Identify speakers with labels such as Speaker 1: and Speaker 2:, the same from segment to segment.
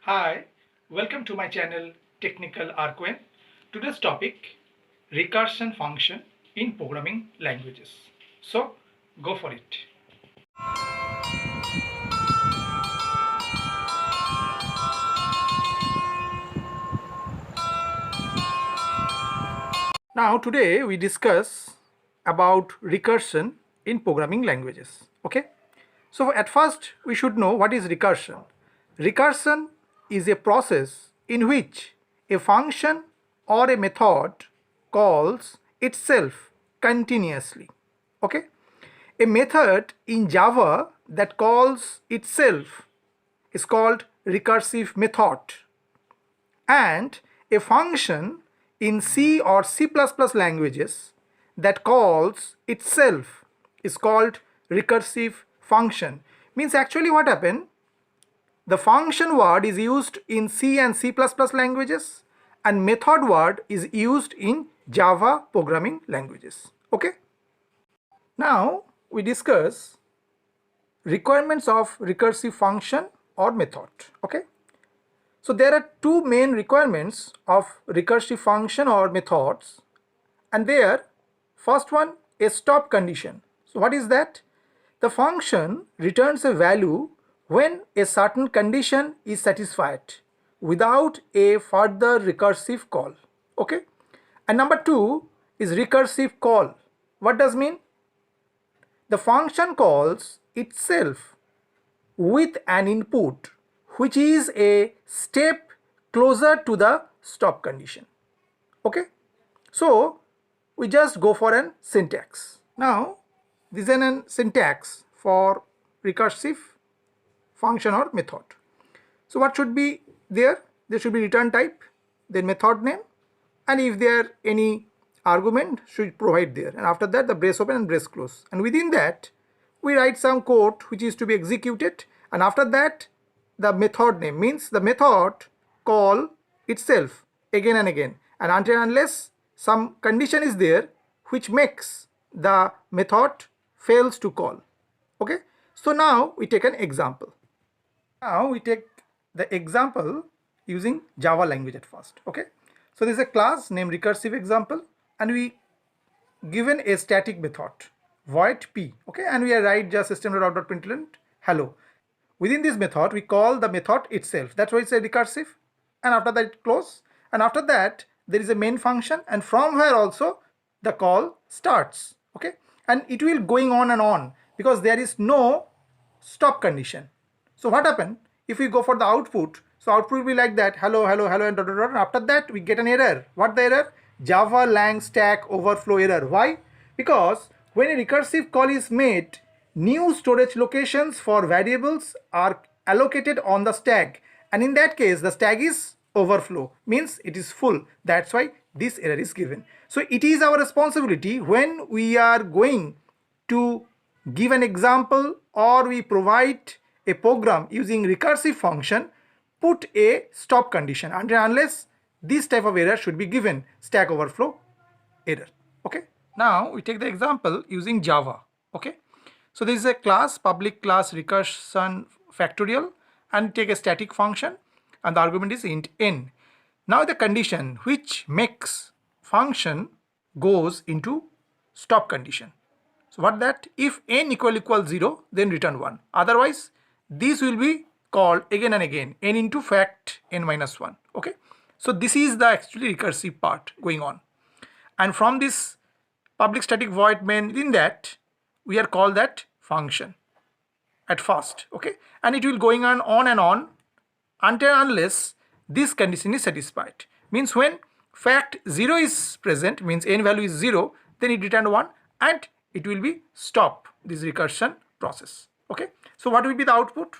Speaker 1: Hi, welcome to my channel Technical Arquen. Today's topic recursion function in programming languages. So go for it. Now today we discuss about recursion in programming languages. Okay? So at first we should know what is recursion. Recursion is a process in which a function or a method calls itself continuously. Okay? A method in Java that calls itself is called recursive method, and a function in C or C++ languages that calls itself is called recursive function. Means actually what happened, the function word is used in C and C++ languages and method word is used in Java programming languages. Okay. Now we discuss requirements of recursive function or method. Okay. So there are two main requirements of recursive function or methods, and there first one is stop condition. So what is that? The function returns a value when a certain condition is satisfied without a further recursive call. Okay. And number two is recursive call. What does mean? The function calls itself with an input which is a step closer to the stop condition. Okay. So we just go for an syntax. Now this is an syntax for recursive function or method. So what should be there? There should be return type, then method name, and if there any argument should provide there, and after that the brace open and brace close, and within that we write some code which is to be executed, and after that the method name means the method call itself again and again, and until and unless some condition is there which makes the method fails to call. Okay. So now we take an example. Now we take the example using Java language at first. Okay. So there is a class named recursive example, and we given a static method void p. Okay, and we write just system.out.println hello. Within this method we call the method itself. That's why it's a recursive, and after that it close, and after that there is a main function, and from where also the call starts. Okay, and it will going on and on because there is no stop condition. So what happened if we go for the output? So output will be like that, hello, hello, hello, and dot, dot, dot, and after that we get an error. What the error? Java lang stack overflow error. Why? Because when a recursive call is made, new storage locations for variables are allocated on the stack, and in that case the stack is overflow, means it is full. That's why this error is given. So it is our responsibility when we are going to give an example or we provide a program using recursive function, put a stop condition until unless this type of error should be given, stack overflow error. Okay. Now we take the example using Java. Okay. So this is a class, public class recursion factorial, and take a static function, and the argument is int n. Now the condition which makes function goes into stop condition. So what that? If n equals 0, then return 1. Otherwise this will be called again and again, n into fact n minus 1. Okay. So this is the actually recursive part going on, and from this public static void main, within that we are called that function at first. Okay, and it will going on and on until unless this condition is satisfied. Means when fact 0 is present, means n value is 0, then it return 1 and it will be stop this recursion process. Okay, so what will be the output?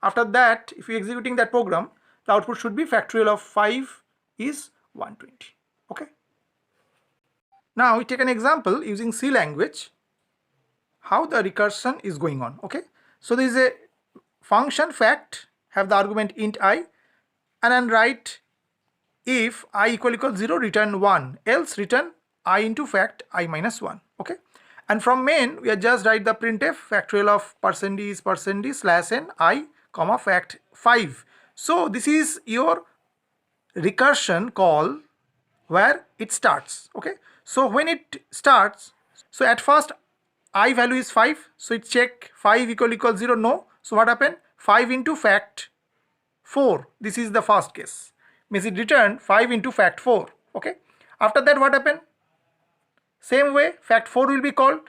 Speaker 1: After that, if you are executing that program, the output should be factorial of 5 is 120. Okay. Now we take an example using C language how the recursion is going on. Okay, so there is a function fact, have the argument int I, and then write if I equals 0, return 1, else return I into fact I minus 1. Okay, and from main we are just write the printf factorial of %d slash n I comma fact 5. So this is your recursion call where it starts. Okay, so when it starts, so at first I value is 5, so it check 5 equal 0, no. So what happened? 5 into fact 4, this is the first case, means it returned 5 into fact 4. Okay, after that what happened? Same way fact 4 will be called,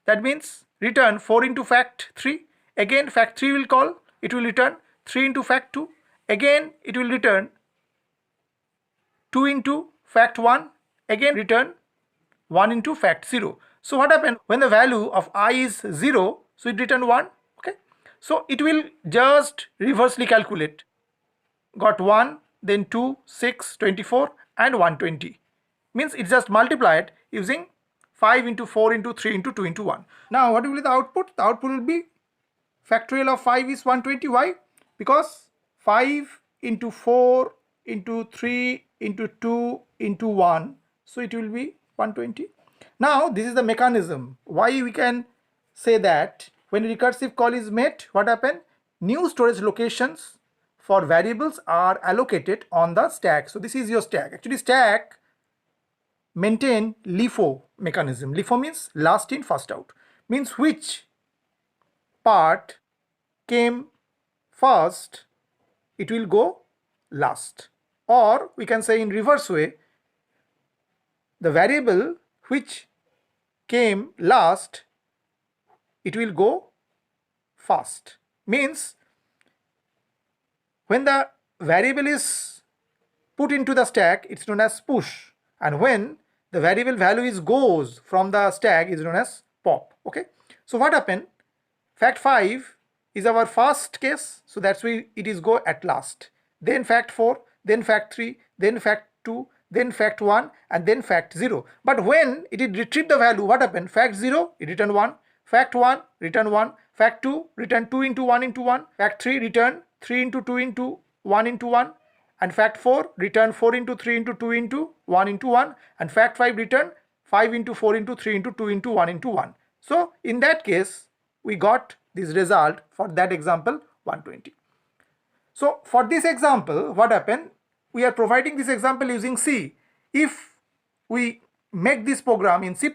Speaker 1: that means return 4 into fact 3. Again fact 3 will call, it will return 3 into fact 2. Again it will return 2 into fact 1. Again return 1 into fact 0. So what happened? When the value of I is 0, so it return 1. Okay, so it will just reversely calculate. Got 1, then 2, 6, 24 and 120. Means it just multiplied using 5 into 4 into 3 into 2 into 1. Now what will be the output? The output will be factorial of 5 is 120. Why? Because 5 into 4 into 3 into 2 into 1. So it will be 120. Now this is the mechanism. Why we can say that when recursive call is made, what happen? New storage locations for variables are allocated on the stack. So this is your stack. Actually stack maintain LIFO mechanism. LIFO means last in first out. Means which part came first, it will go last. Or we can say in reverse way, the variable which came last, it will go first. Means when the variable is put into the stack, it's known as push, and when the variable value is goes from the stack is known as pop. Okay, so what happened? Fact 5 is our first case, so that's why it is go at last. Then fact 4, then fact 3, then fact 2, then fact 1 and then fact 0. But when it retrieve the value, what happened? Fact 0, it return 1, fact 1, return 1, fact 2, return 2 into 1 into 1, fact 3, return 3 into 2 into 1 into 1, and fact 4, return 4 into 3 into 2 into 1 into 1, and fact 5, return 5 into 4 into 3 into 2 into 1 into 1. So in that case, we got this result for that example 120. So for this example, what happened? We are providing this example using C. If we make this program in C++,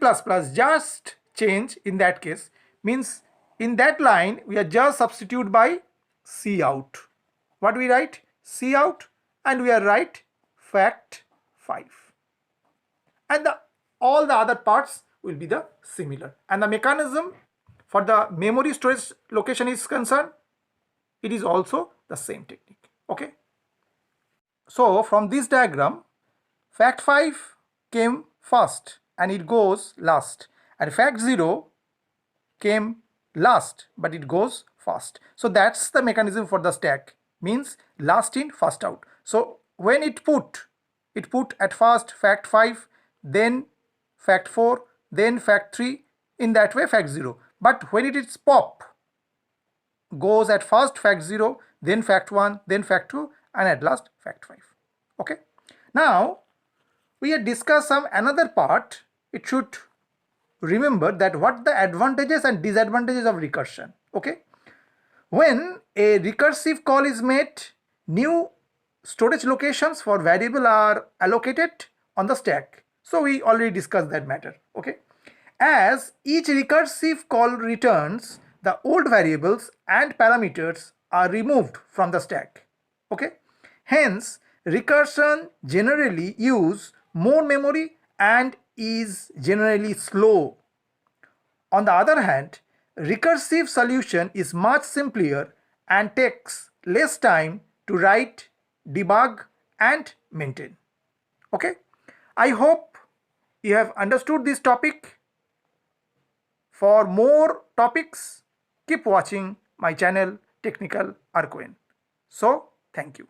Speaker 1: just change in that case, means in that line we are just substitute by C out. What we write? C out, and we are write fact 5. And all the other parts will be the similar. And the mechanism for the memory storage location is concerned, it is also the same technique. Okay. So from this diagram, fact 5 came first and it goes last, and fact 0 came last but it goes first. So that's the mechanism for the stack, means last in first out. So when it put at first fact 5, then fact 4, then fact 3, in that way fact 0. But when it is pop, goes at first fact 0, then fact 1, then fact 2, and at last fact 5. Okay. Now we have discussed some another part. It should remember that what the advantages and disadvantages of recursion. Okay. When a recursive call is made, new storage locations for variable are allocated on the stack. So we already discussed that matter. Okay. As each recursive call returns, the old variables and parameters are removed from the stack. Okay. Hence, recursion generally use more memory and is generally slow. On the other hand, recursive solution is much simpler and takes less time to write, debug and maintain. Okay. I hope you have understood this topic. For more topics, keep watching my channel Technical Arcoin. So, thank you.